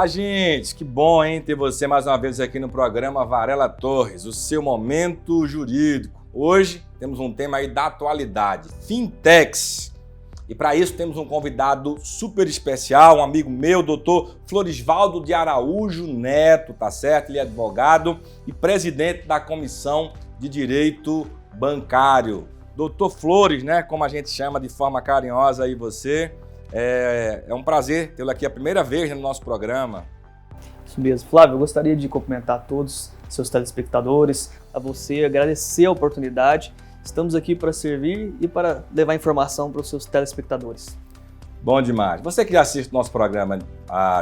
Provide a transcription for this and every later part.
Olá, gente! Que bom, hein, ter você mais uma vez aqui no programa Varela Torres, o seu momento jurídico. Hoje temos um tema aí da atualidade, fintechs. E para isso temos um convidado super especial, um amigo meu, doutor Florisvaldo de Araújo Neto, tá certo? Ele é advogado e presidente da Comissão de Direito Bancário. Doutor Flores, né, como a gente chama de forma carinhosa aí você. É um prazer tê-lo aqui a primeira vez no nosso programa. Isso mesmo. Flávio, eu gostaria de cumprimentar a todos seus telespectadores, a você, agradecer a oportunidade. Estamos aqui para servir e para levar informação para os seus telespectadores. Bom demais. Você que já assiste nosso programa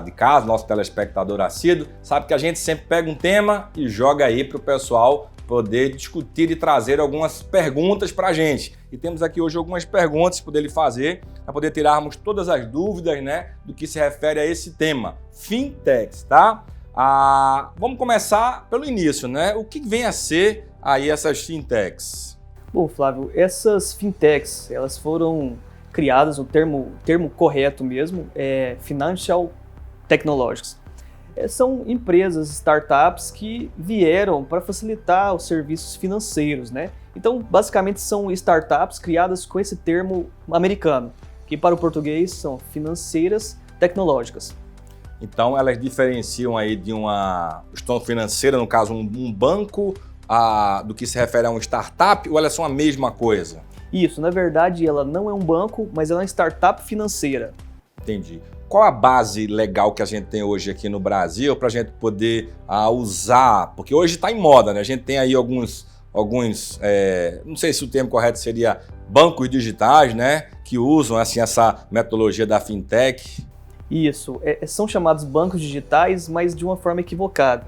de casa, nosso telespectador assíduo, sabe que a gente sempre pega um tema e joga aí para o pessoal poder discutir e trazer algumas perguntas para a gente. E temos aqui hoje algumas perguntas para poder lhe fazer, para poder tirarmos todas as dúvidas, né, do que se refere a esse tema, fintechs, tá? Vamos começar pelo início, né? O que vem a ser aí essas fintechs? Bom, Flávio, essas fintechs, elas foram criadas, o termo correto mesmo, é Financial Technologies. São empresas, startups que vieram para facilitar os serviços financeiros, né? Então, basicamente, são startups criadas com esse termo americano, que para o português são financeiras tecnológicas. Então, elas diferenciam aí de uma instituição financeira, no caso, um banco, do que se refere a uma startup, ou elas são a mesma coisa? Isso, na verdade, ela não é um banco, mas ela é uma startup financeira. Entendi. Qual a base legal que a gente tem hoje aqui no Brasil para a gente poder usar? Porque hoje está em moda, né? A gente tem aí alguns não sei se o termo correto seria bancos digitais, né? Que usam assim, essa metodologia da fintech. Isso, são chamados bancos digitais, mas de uma forma equivocada.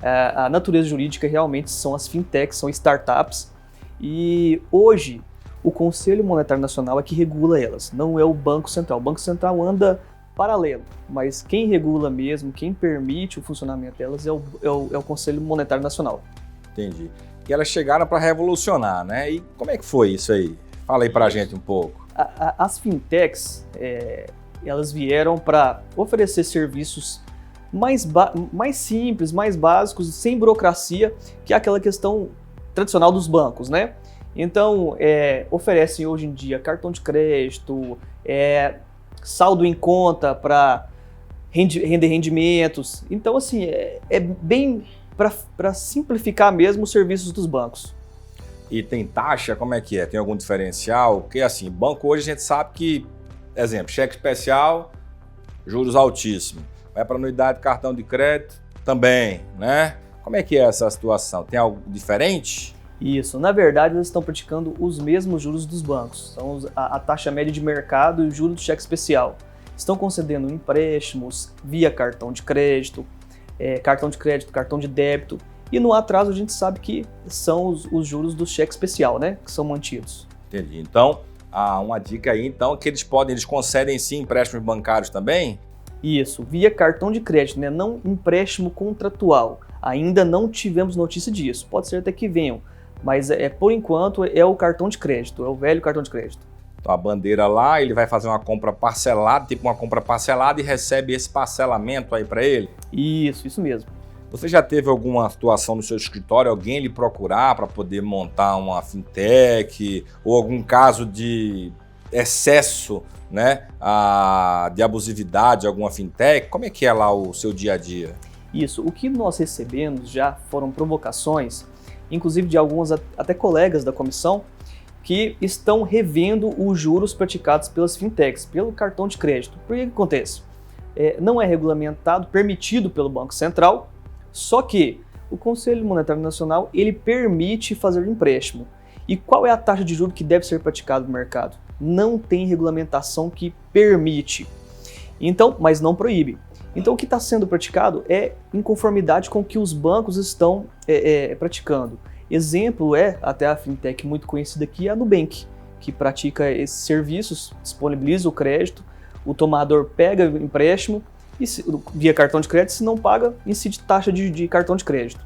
A natureza jurídica realmente são as fintechs, são startups, e hoje o Conselho Monetário Nacional é que regula elas, não é o Banco Central. O Banco Central anda paralelo, mas quem regula mesmo, quem permite o funcionamento delas é o Conselho Monetário Nacional. Entendi. E elas chegaram para revolucionar, né? E como é que foi isso aí? Fala aí para a gente um pouco. As fintechs, elas vieram para oferecer serviços mais simples, mais básicos, sem burocracia, que é aquela questão tradicional dos bancos, né? Então, oferecem hoje em dia cartão de crédito, saldo em conta para render rendimentos. Então, assim, é bem para simplificar mesmo os serviços dos bancos. E tem taxa? Como é que é? Tem algum diferencial? Porque, assim, banco hoje a gente sabe que, exemplo, cheque especial, juros altíssimos. Vai para anuidade, cartão de crédito também, né? Como é que é essa situação? Tem algo diferente? Isso, na verdade eles estão praticando os mesmos juros dos bancos, são a taxa média de mercado e o juro do cheque especial. Estão concedendo empréstimos via cartão de crédito, cartão de débito, e no atraso a gente sabe que são os juros do cheque especial, né, que são mantidos. Entendi. Então, uma dica aí, então, que eles concedem sim empréstimos bancários também? Isso, via cartão de crédito, né, não empréstimo contratual. Ainda não tivemos notícia disso, pode ser até que venham. Mas por enquanto é o cartão de crédito, é o velho cartão de crédito. Então a bandeira lá, ele vai fazer uma compra parcelada, tipo uma compra parcelada e recebe esse parcelamento aí para ele? Isso mesmo. Você já teve alguma situação no seu escritório, alguém lhe procurar para poder montar uma fintech ou algum caso de excesso, né, de abusividade de alguma fintech? Como é que é lá o seu dia a dia? Isso, o que nós recebemos já foram provocações, inclusive de alguns até colegas da comissão, que estão revendo os juros praticados pelas fintechs, pelo cartão de crédito. Por que acontece? Não é regulamentado, permitido pelo Banco Central, só que o Conselho Monetário Nacional ele permite fazer empréstimo. E qual é a taxa de juros que deve ser praticada no mercado? Não tem regulamentação que permite, então, mas não proíbe. Então o que está sendo praticado é em conformidade com o que os bancos estão praticando. Exemplo até a fintech muito conhecida aqui, a Nubank, que pratica esses serviços, disponibiliza o crédito, o tomador pega o empréstimo via cartão de crédito, se não paga, incide taxa de cartão de crédito.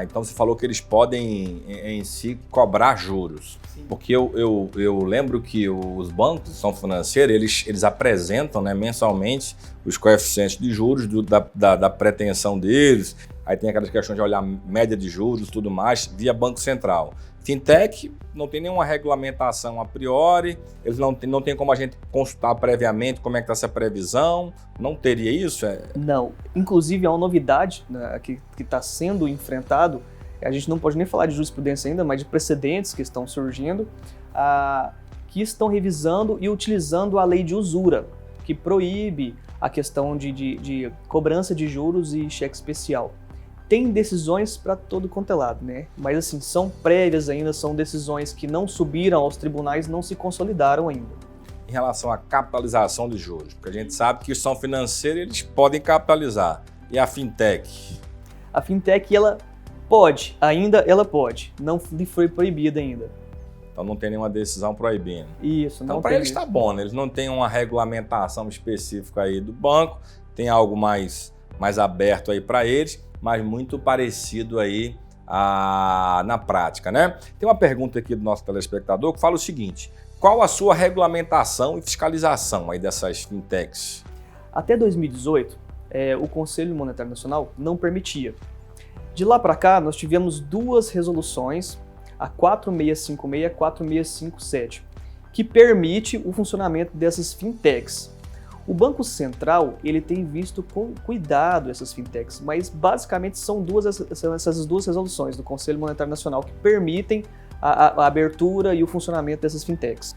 Então você falou que eles podem em si cobrar juros. Sim. Porque eu lembro que os bancos de instituição financeira, eles apresentam, né, mensalmente os coeficientes de juros da pretensão deles. Aí tem aquelas questões de olhar média de juros e tudo mais via Banco Central. Fintech não tem nenhuma regulamentação a priori, eles não tem como a gente consultar previamente como é que está essa previsão, não teria isso? Não, inclusive é uma novidade, né, que está sendo enfrentado, a gente não pode nem falar de jurisprudência ainda, mas de precedentes que estão surgindo, que estão revisando e utilizando a lei de usura, que proíbe a questão de cobrança de juros e cheque especial. Tem decisões para todo quanto é lado, né? Mas assim, são prévias ainda, são decisões que não subiram aos tribunais, não se consolidaram ainda. Em relação à capitalização de juros, porque a gente sabe que a instituição financeira eles podem capitalizar. E a fintech? A fintech, ela pode, ela pode, não lhe foi proibida ainda. Então não tem nenhuma decisão proibindo. Isso, não. Então para eles está bom, né? Eles não têm uma regulamentação específica aí do banco, tem algo mais aberto aí para eles, mas muito parecido aí na prática, né? Tem uma pergunta aqui do nosso telespectador que fala o seguinte: qual a sua regulamentação e fiscalização aí dessas fintechs? Até 2018, o Conselho Monetário Nacional não permitia. De lá para cá, nós tivemos duas resoluções, a 4656 e a 4657, que permite o funcionamento dessas fintechs. O Banco Central ele tem visto com cuidado essas fintechs, mas basicamente são essas duas resoluções do Conselho Monetário Nacional que permitem a abertura e o funcionamento dessas fintechs.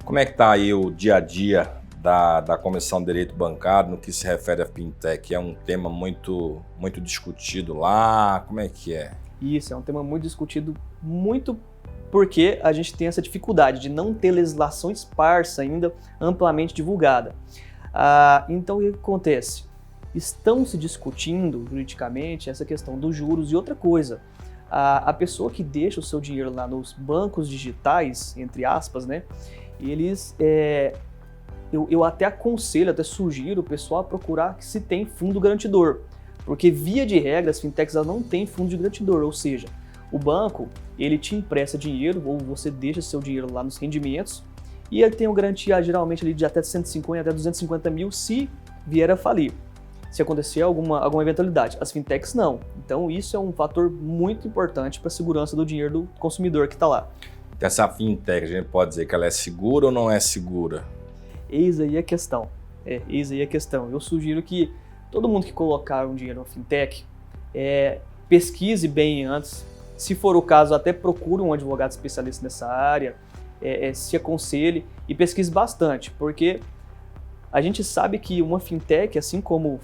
Como é que está aí o dia a dia da Comissão de Direito Bancário no que se refere à fintech? É um tema muito discutido lá, como é que é? Isso, é um tema muito discutido, muito porque a gente tem essa dificuldade de não ter legislação esparsa ainda, amplamente divulgada. Então, o que acontece? Estão se discutindo juridicamente essa questão dos juros e outra coisa. A pessoa que deixa o seu dinheiro lá nos bancos digitais, entre aspas, né? Eles, eu até aconselho, até sugiro o pessoal a procurar se tem fundo garantidor. Porque, via de regra, as fintechs não têm fundo de garantidor, ou seja, o banco ele te empresta dinheiro ou você deixa seu dinheiro lá nos rendimentos, e ele tem uma garantia geralmente ali de até 150 até 250 mil se vier a falir, se acontecer alguma eventualidade. As fintechs não. Então isso é um fator muito importante para a segurança do dinheiro do consumidor que está lá. Essa fintech, a gente pode dizer que ela é segura ou não é segura? Eis aí a questão. Eis aí a questão. Eu sugiro que todo mundo que colocar um dinheiro na fintech, pesquise bem antes. Se for o caso, até procure um advogado especialista nessa área, se aconselhe e pesquise bastante, porque a gente sabe que uma fintech, assim como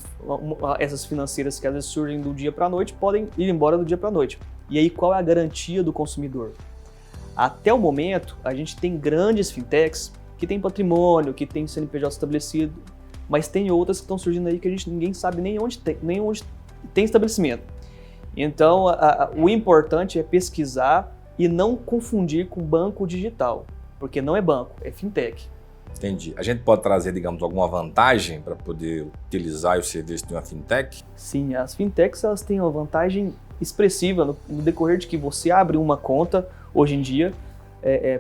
essas financeiras que às vezes surgem do dia para a noite, podem ir embora do dia para a noite. E aí qual é a garantia do consumidor? Até o momento, a gente tem grandes fintechs que têm patrimônio, que têm CNPJ estabelecido, mas tem outras que estão surgindo aí que ninguém sabe nem onde tem estabelecimento. Então, o importante é pesquisar e não confundir com banco digital, porque não é banco, é fintech. Entendi. A gente pode trazer, digamos, alguma vantagem para poder utilizar o serviço de uma fintech? Sim, as fintechs elas têm uma vantagem expressiva no decorrer de que você abre uma conta, hoje em dia,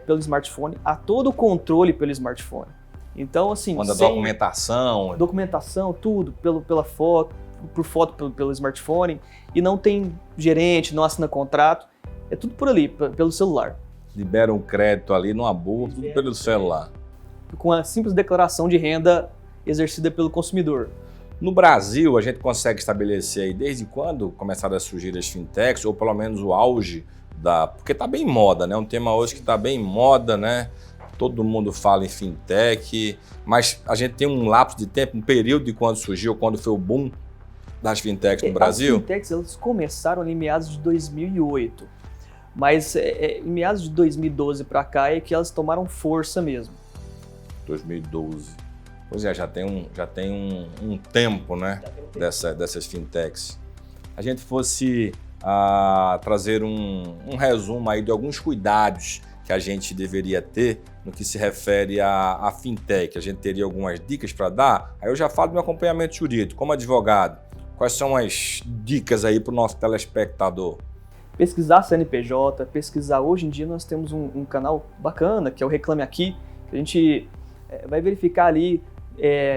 pelo smartphone, há todo o controle pelo smartphone. Então, assim, quando a documentação... Documentação, tudo, por foto pelo smartphone, e não tem gerente, não assina contrato, é tudo por ali, pelo celular. Libera um crédito ali numa boa, tudo pelo celular. Com a simples declaração de renda exercida pelo consumidor. No Brasil, a gente consegue estabelecer aí desde quando começaram a surgir as fintechs, ou pelo menos o auge porque está bem em moda, né? Um tema hoje que está bem em moda, né? Todo mundo fala em fintech, mas a gente tem um lapso de tempo, um período de quando surgiu, quando foi o boom das fintechs no Brasil? As fintechs elas começaram em meados de 2008, mas em meados de 2012 para cá é que elas tomaram força mesmo. 2012. Pois é, já tem um tempo, né, dessas fintechs. A gente fosse trazer um resumo aí de alguns cuidados que a gente deveria ter no que se refere à fintech. A gente teria algumas dicas para dar. Aí eu já falo do meu acompanhamento jurídico, como advogado. Quais são as dicas aí para o nosso telespectador? Pesquisar CNPJ, pesquisar. Hoje em dia nós temos um canal bacana, que é o Reclame Aqui, que a gente vai verificar ali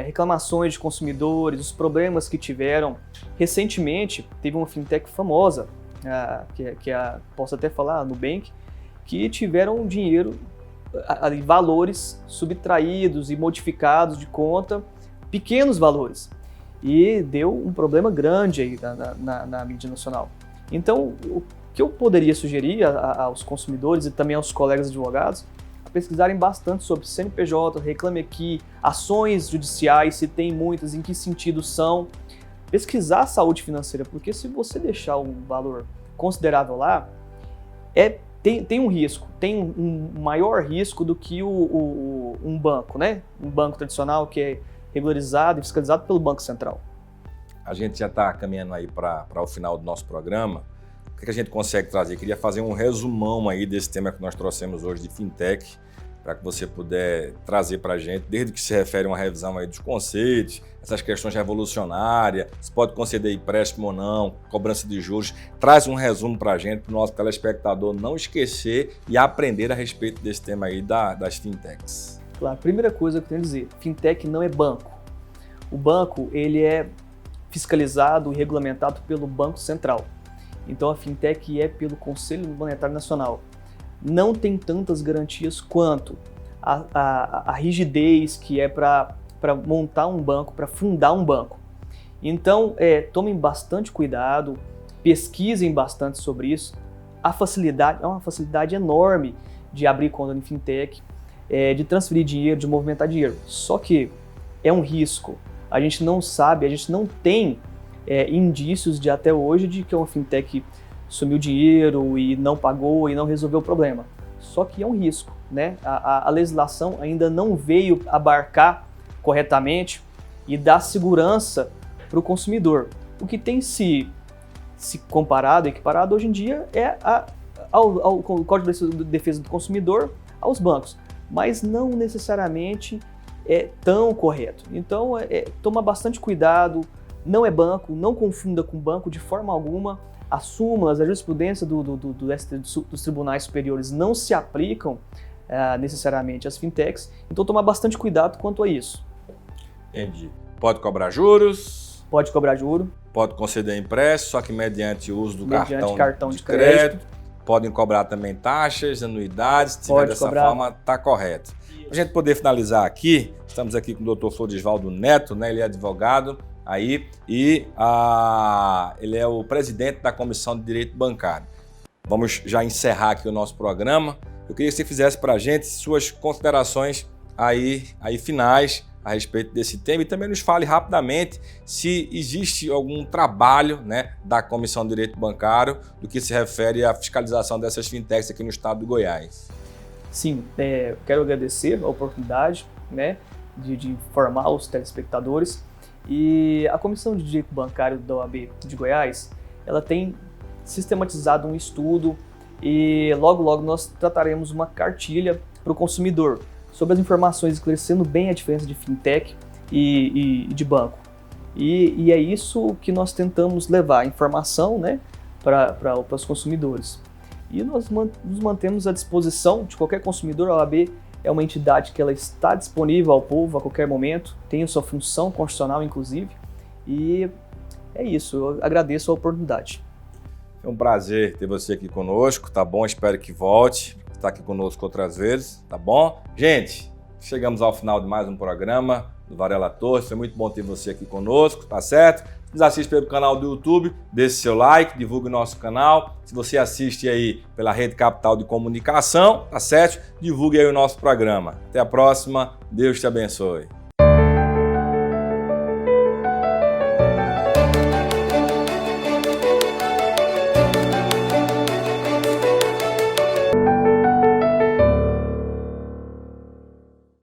reclamações de consumidores, os problemas que tiveram. Recentemente, teve uma fintech famosa, posso até falar, a Nubank, que tiveram dinheiro, valores subtraídos e modificados de conta, pequenos valores, e deu um problema grande aí na mídia nacional. Então, o que eu poderia sugerir aos consumidores e também aos colegas advogados, pesquisarem bastante sobre CNPJ, Reclame Aqui, ações judiciais, se tem muitas, em que sentido são. Pesquisar a saúde financeira, porque se você deixar um valor considerável lá, tem um risco, tem um maior risco do que um banco, né? Um banco tradicional que é regularizado e fiscalizado pelo Banco Central. A gente já está caminhando aí para o final do nosso programa. O que a gente consegue trazer? Queria fazer um resumão aí desse tema que nós trouxemos hoje de fintech, para que você puder trazer para a gente, desde o que se refere a uma revisão aí dos conceitos, essas questões revolucionárias, se pode conceder empréstimo ou não, cobrança de juros. Traz um resumo para a gente, para o nosso telespectador não esquecer e aprender a respeito desse tema aí das fintechs. Claro, primeira coisa que eu tenho a dizer, fintech não é banco. O banco, ele é fiscalizado e regulamentado pelo Banco Central. Então a fintech é pelo Conselho Monetário Nacional. Não tem tantas garantias quanto a rigidez que é para montar um banco, para fundar um banco. Então tomem bastante cuidado, pesquisem bastante sobre isso. A facilidade é uma facilidade enorme de abrir conta em fintech, de transferir dinheiro, de movimentar dinheiro. Só que é um risco. A gente não sabe, a gente não tem indícios de até hoje de que uma fintech sumiu dinheiro e não pagou e não resolveu o problema. Só que é um risco, né? A legislação ainda não veio abarcar corretamente e dar segurança para o consumidor. O que tem se comparado, equiparado hoje em dia ao Código de Defesa do Consumidor, aos bancos, mas não necessariamente é tão correto. Então, toma bastante cuidado. Não é banco, não confunda com banco de forma alguma. As súmulas, a jurisprudência dos tribunais superiores não se aplicam necessariamente às fintechs, então tomar bastante cuidado quanto a isso. Entendi. Pode cobrar juros? Pode cobrar juro. Pode conceder empréstimo, só que mediante o uso do cartão de crédito. Podem cobrar também taxas, anuidades, se tiver dessa forma, está correto. Para a gente poder finalizar aqui, estamos aqui com o Dr. Florisvaldo Neto, né? Ele é advogado aí e ele é o presidente da Comissão de Direito Bancário. Vamos já encerrar aqui o nosso programa. Eu queria que você fizesse para a gente suas considerações aí finais a respeito desse tema e também nos fale rapidamente se existe algum trabalho, né, da Comissão de Direito Bancário do que se refere à fiscalização dessas fintechs aqui no estado do Goiás. Sim, quero agradecer a oportunidade, né, de informar os telespectadores. E a Comissão de Direito Bancário da OAB de Goiás, ela tem sistematizado um estudo e logo nós trataremos uma cartilha para o consumidor sobre as informações, esclarecendo bem a diferença de fintech e de banco. E é isso que nós tentamos levar, a informação, né, para os consumidores. E nós nos mantemos à disposição de qualquer consumidor. A OAB é uma entidade que ela está disponível ao povo a qualquer momento, tem a sua função constitucional, inclusive, e é isso, eu agradeço a oportunidade. É um prazer ter você aqui conosco, tá bom? Espero que volte, estar aqui conosco outras vezes, tá bom? Gente, chegamos ao final de mais um programa do Varela Torres, foi muito bom ter você aqui conosco, tá certo? Nos assiste pelo canal do YouTube, deixe seu like, divulgue o nosso canal. Se você assiste aí pela Rede Capital de Comunicação, tá certo? Divulgue aí o nosso programa. Até a próxima, Deus te abençoe.